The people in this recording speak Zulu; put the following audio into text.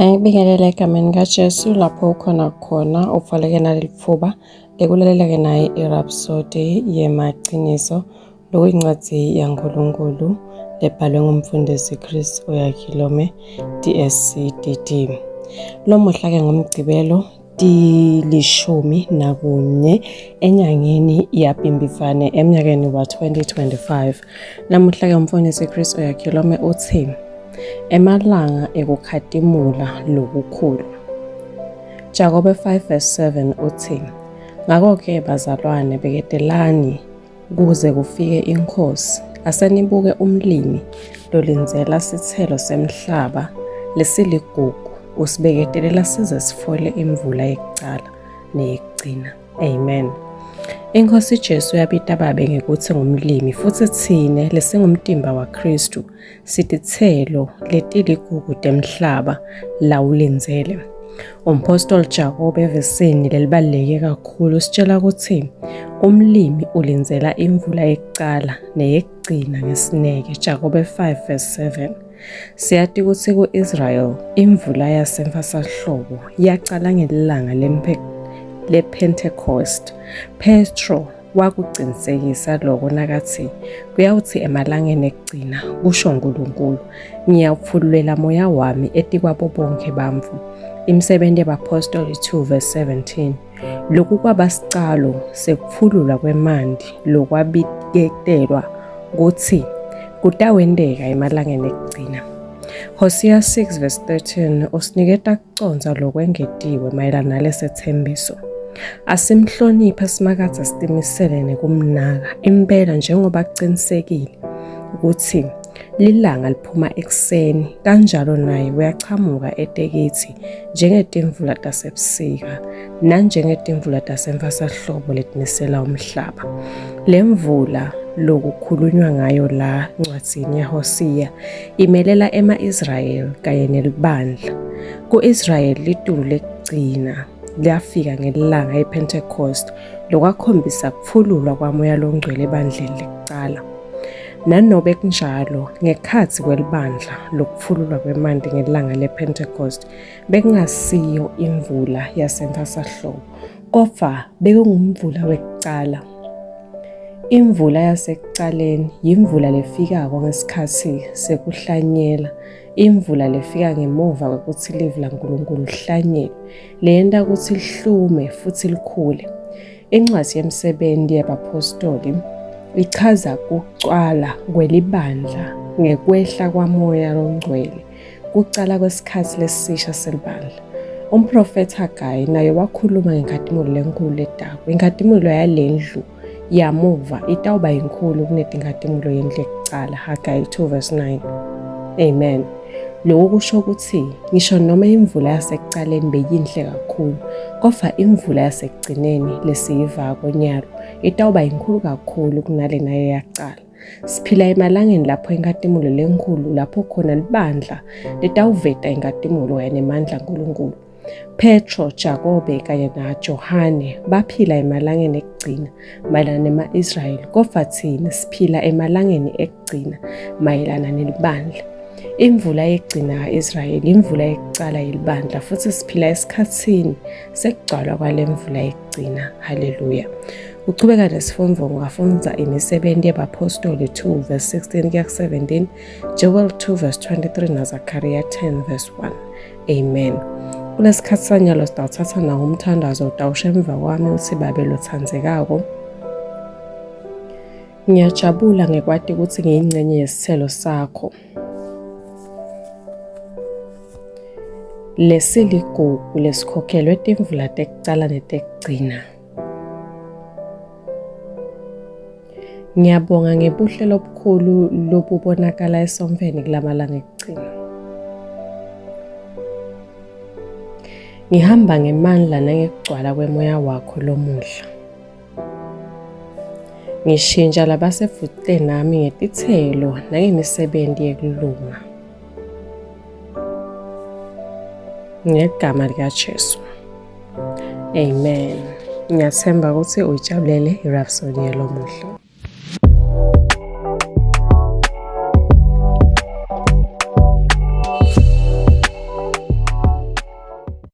Ngibingelele egameni kaJesu lapho ukhona khona uvaleke naleli thuba lekulaleleke naye i-Rhapsody yemaqiniso lokuyincwadi yaNkulunkulu lebhalwe ngumfundisi Chris Oyakhilome DSC DD. Lo muhla-ke ngomgcibelo di-11 enyangeni yaBhimbidvwane emnyakeni wa-2025. Namuhla-ke umfundisi Chris Oyakhilome uthi emalanga ekukhadimula lokukhulu. Jakobe 5:7 uthi, ngakho-ke bazalwane beketelani kuze kufike inkosi. Asenibuke umlimi lolinzela sithelo semhlaba lesiligugu usibeketelela size sifole imvula yekucala neyekugcina. Amen. Inkosi Jesu yabita ababe ngekuthi ngumlimi futhi thine lesingumtimba waKristu sitithelo letiligugu temhlaba lawulinzele. Umpostoli Jakobe evesini lelibaluleke kakhulu sitshela ukuthi umlimi ulinzela imvula yekucala neyekugcina ngesineke. Jakobe 5:7. Siyathi ukuthi ku-Israel imvula yasemfasahlobo yaqala ngelanga le-Pentecost. Petro wakuqinisekisa lokho nakathi kuyawuthi emalangeni ekugcina kusho uNkulunkulu ngiyawuphululela moya wami etikwabo bonke bamvu. Imisebenzi yabapostoli 2:17. Lokhu kwabasicalo sekuphululwa kwemandi lokwabiketelwa kuthi kutawendeka emalangeni ekugcina. Hosea 6:13 usiniketa kuconza lokwengetiwe mayelana nalesethembiso. Asimhloniphe simakade sitimisele nekumnaka impela njengoba kuqinisekile ukuthi lilanga liphuma ekuseni kanjalo naye uyachamuka etekithi njengetimvula tasebusika nanjengetimvula tasemfasahlobo letinisela umhlaba. Le mvula lokukhulunywa ngayo la ncwadzini yaHosea imelela ema-Israyeli kanye nelibandla. Ku-Israyeli litulu lekugcina liyafika ngelanga iPentecost lokwakhombisa kuphululwa kwamoya longcwele ebandleni lekucala. Nanobe kunjalo ngekhathi kwelibandla lokuphululwa kwemandi ngelanga lePentecost bekungasiyo imvula yasemfasahlobo kodwa bekungumvula wekucala. Imvula yasekucaleni yimvula lefikako ngesikhathi sekuhlanyela, imvula lefika ngemuva kokuthi ilivu laNkulunkulu lihlanyelwe leyenta ukuthi lihlume futhi likhule. Incwadi yemisebenzi yabapostoli ichaza kucwala kwelibandla ngekwehla kwamoya longcwele kucala kwesikhathi lesisha selibandla. Umprofeti Hagayi naye wakhuluma ngenkadimulo lenkulu ledakwa. Inkadimulo yalendlu yamuva itawuba inkulu kunetinkhadimulo yendlu yekucala. Hagayi 2:9. Amen. Lokhu kusho ukuthi ngisho noma imvula yasekucaleni beyinhle kakhulu kodwa imvula yasekugcineni lesiyivako nyalo itawuba inkulu kakhulu kunale nayo yaqala. Siphila emalangeni lapho inkadimulo lenkulu lapho khona libandla litawuveta inkadimulo yanemandla kaNkulunkulu. Petro, Jakobe kanye naJohane baphila emalangeni ekugcina mayelana nema-Israyeli kodwa thina siphila emalangeni ekugcina mayelana nelibandla. Imvula yekugcina ka-Israyeli imvula yekucala yelibandla futhi siphila esikhathini sekugcwala kwale mvula yekugcina. Haleluya. Uchubeka nesifundo ungafunda imisebenzi yabapostoli 2:16-17, Joel 2:23 naZakhariya 10:1. Amen. Kulesikhathi sanyalo sitawuthatha nawo umthandazo utawusha emva kwami uthi babe lothandzekako. Ngiyajabula ngekwati ukuthi ngiyingcenye yesithelo sakho. Lesiligugu lesikhokhelwe timvula tekucala netekugcina. Ngiyabonga ngebuhle lobukhulu lobubonakala esomveni kulamalanga ekugcina. Ngihamba ngemandla nangekugcwala kwemoya wakho lomuhla. Ngishintsha labasefute nami ngetithelo nangemisebenzi yekulunga. Ngegama likaJesu. Amen. Ngiyathemba ukuthi uyijabulele i-Rhapsody yalomuhla.